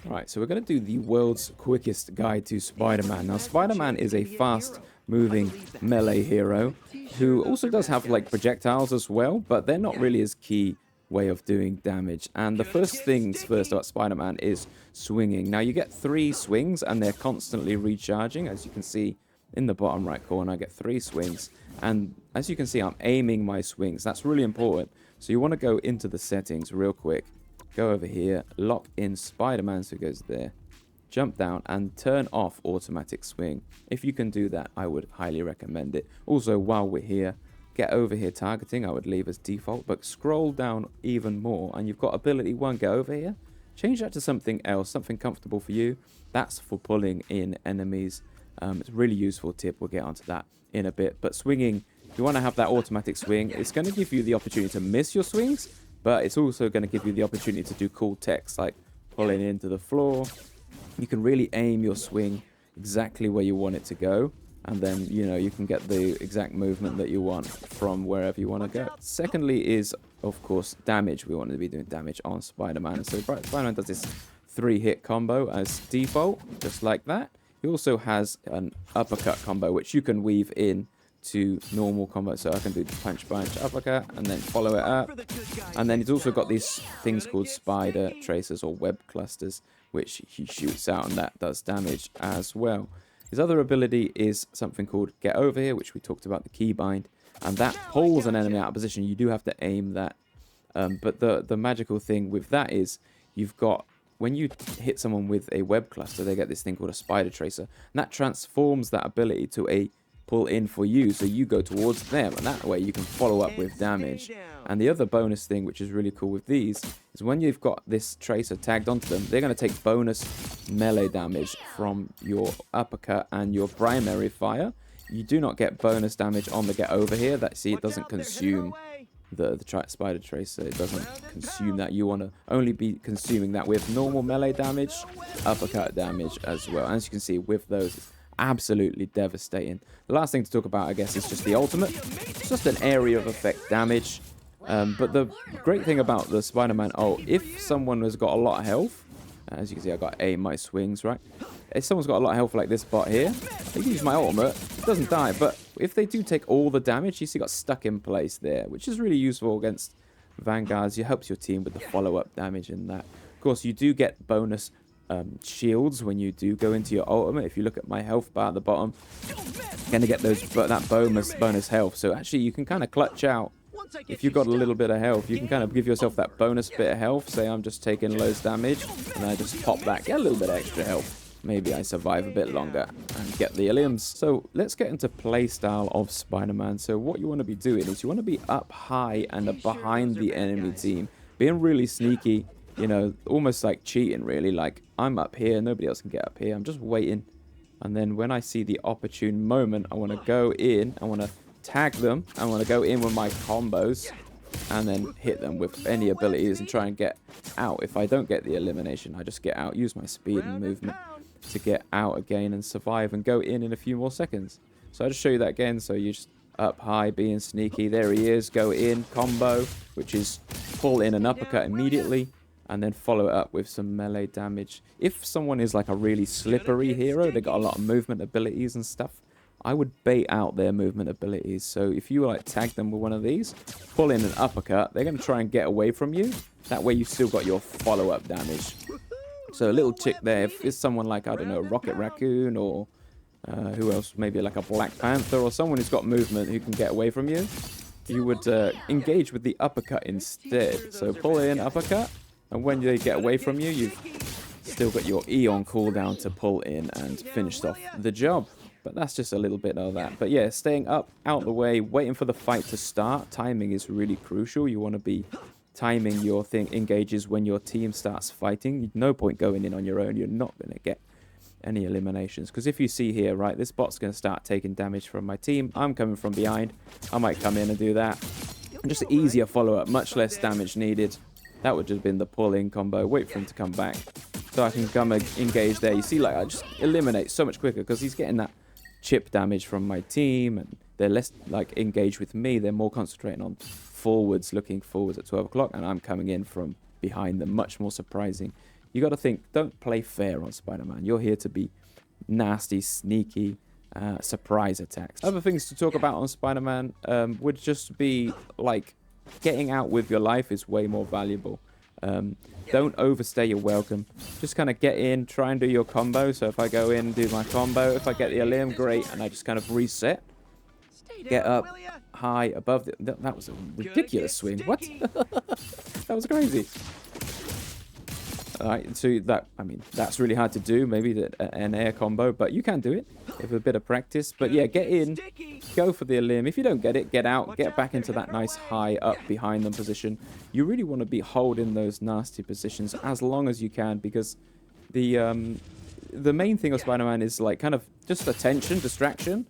Right, so we're going to do the world's quickest guide to Spider-Man. Now, Spider-Man is a fast-moving melee hero who also does have like projectiles as well, but they're not really his key way of doing damage. And the first things first about Spider-Man is swinging. Now, you get 3 swings and they're constantly recharging. As you can see in the bottom right corner, I get 3 swings. And as you can see, I'm aiming my swings. That's really important. So you want to go into the settings real quick. Go over here, lock in Spider-Man, so it goes there. Jump down and turn off automatic swing. If you can do that, I would highly recommend it. Also, while we're here, get over here targeting, I would leave as default, but scroll down even more and you've got ability 1, get over here. Change that to something else, something comfortable for you. That's for pulling in enemies. It's a really useful tip, we'll get onto that in a bit. But swinging, you want to have that automatic swing. It's going to give you the opportunity to miss your swings, but it's also going to give you the opportunity to do cool techs like pulling into the floor. You can really aim your swing exactly where you want it to go. And then, you know, you can get the exact movement that you want from wherever you want to go. Secondly is, of course, damage. We want to be doing damage on Spider-Man. So Spider-Man does this 3-hit combo as default, just like that. He also has an uppercut combo, which you can weave in to normal combo. So I can do the punch, uppercut, and then follow it up. And then he's also got these things called spider tracers or web clusters, which he shoots out, and that does damage as well. His other ability is something called get over here, which we talked about, the keybind, and that pulls an enemy out of position. You do have to aim that. But the magical thing with that is you've got, when you hit someone with a web cluster, they get this thing called a spider tracer, and that transforms that ability to a pull in for you, so you go towards them, and that way you can follow up with damage. And the other bonus thing, which is really cool with these, is when you've got this tracer tagged onto them, they're going to take bonus melee damage from your uppercut and your primary fire. You do not get bonus damage on the get over here. That, see, it doesn't consume the spider tracer. It doesn't consume that. You want to only be consuming that with normal melee damage, uppercut damage as well. As you can see with those, it's absolutely devastating. The last thing to talk about, I guess, is just the ultimate. It's just an area of effect damage. But the great thing about the Spider-Man ult, if someone has got a lot of health, as you can see, I got aim my swings, right? If someone's got a lot of health like this bot here, I can use my ultimate. It doesn't die, but if they do take all the damage, you see got stuck in place there, which is really useful against Vanguards. It helps your team with the follow-up damage in that. Of course, you do get bonus shields when you do go into your ultimate. If you look at my health bar at the bottom, you're going to get that bonus health. So actually, you can kind of clutch out. If you've got a little bit of health, you can kind of give yourself that bonus bit of health. Say I'm just taking loads damage, and I just pop that, get a little bit of extra health. Maybe I survive a bit longer and get the iliums. So let's get into playstyle of Spider-Man. So what you want to be doing is you want to be up high and behind the enemy team, being really sneaky, you know, almost like cheating really. Like, I'm up here, nobody else can get up here. I'm just waiting. And then when I see the opportune moment, I want to go in, I want to tag them, I want to go in with my combos and then hit them with any abilities and try and get out. If I don't get the elimination, I just get out, use my speed and movement to get out again and survive and go in a few more seconds. So I'll just show you that again. So you just up high, being sneaky, there he is, go in, combo, which is pull in an uppercut immediately, and then follow it up with some melee damage. If someone is like a really slippery hero, they got a lot of movement abilities and stuff, I would bait out their movement abilities. So if you like tag them with one of these, pull in an uppercut, they're going to try and get away from you. That way you still got your follow-up damage. So a little trick there, if it's someone like, I don't know, Rocket Raccoon, or who else, maybe like a Black Panther, or someone who's got movement who can get away from you, you would engage with the uppercut instead. So pull in, uppercut, and when they get away from you, you've still got your Eon cooldown to pull in and finished off the job. But that's just a little bit of that. But yeah, staying up, out the way, waiting for the fight to start. Timing is really crucial. You want to be timing your thing engages when your team starts fighting. No point going in on your own. You're not going to get any eliminations. Because if you see here, right, this bot's going to start taking damage from my team. I'm coming from behind. I might come in and do that. And just easier follow-up, much less damage needed. That would just have been the pull-in combo. Wait for him to come back. So I can come and engage there. You see, like, I just eliminate so much quicker because he's getting that chip damage from my team, and they're less like engaged with me. They're more concentrating on forwards, looking forwards at 12 o'clock, and I'm coming in from behind them. Much more surprising you got to think, don't play fair on Spider-Man. You're here to be nasty, sneaky, surprise attacks. Other things to talk about on Spider-Man would just be like getting out with your life is way more valuable. Don't overstay your welcome. Just kind of get in, try and do your combo. So if I go in and do my combo, if I get the Ilium, great, and I just kind of reset. Get up high above the... That was a ridiculous swing. What? That was crazy. Alright, so that, I mean, that's really hard to do, maybe an air combo, but you can do it with a bit of practice. But yeah, get in, go for the limb. If you don't get it, get out, get back into that nice high up behind them position. You really want to be holding those nasty positions as long as you can, because the main thing of Spider-Man is like kind of just attention, distraction.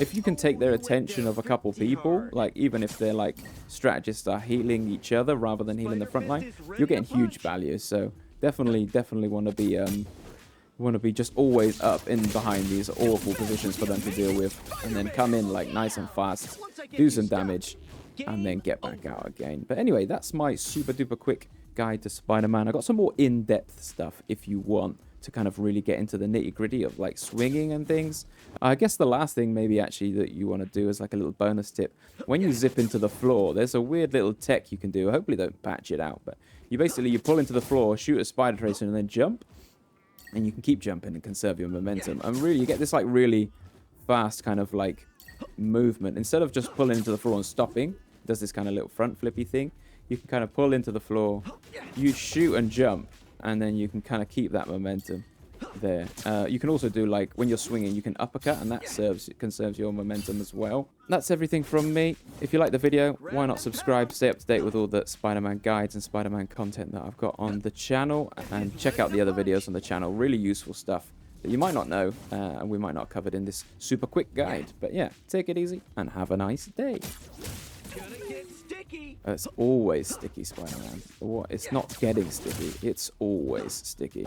If you can take their attention of a couple people, like even if they're like strategists are healing each other rather than healing the front line, you're getting huge value. So definitely want to be just always up in behind these awful positions for them to deal with, and then come in like nice and fast, do some damage, and then get back out again. But anyway, that's my super duper quick guide to Spider-Man. I got some more in-depth stuff if you want to kind of really get into the nitty-gritty of like swinging and things. I guess the last thing maybe actually that you want to do is like a little bonus tip. When you zip into the floor, there's a weird little tech you can do. Hopefully don't patch it out, but you pull into the floor, shoot a spider tracer, and then jump, and you can keep jumping and conserve your momentum. And really, you get this like really fast kind of like movement. Instead of just pulling into the floor and stopping, it does this kind of little front flippy thing. You can kind of pull into the floor, you shoot and jump, and then you can kind of keep that momentum there. You can also do like when you're swinging, you can uppercut, and that conserves your momentum as well. That's everything from me. If you like the video, why not subscribe, stay up to date with all the Spider-Man guides and Spider-Man content that I've got on the channel, and check out the other videos on the channel. Really useful stuff that you might not know, and we might not have covered in this super quick guide. But yeah, take it easy and have a nice day. It's always sticky, Spider-Man. What? It's not getting sticky. It's always sticky.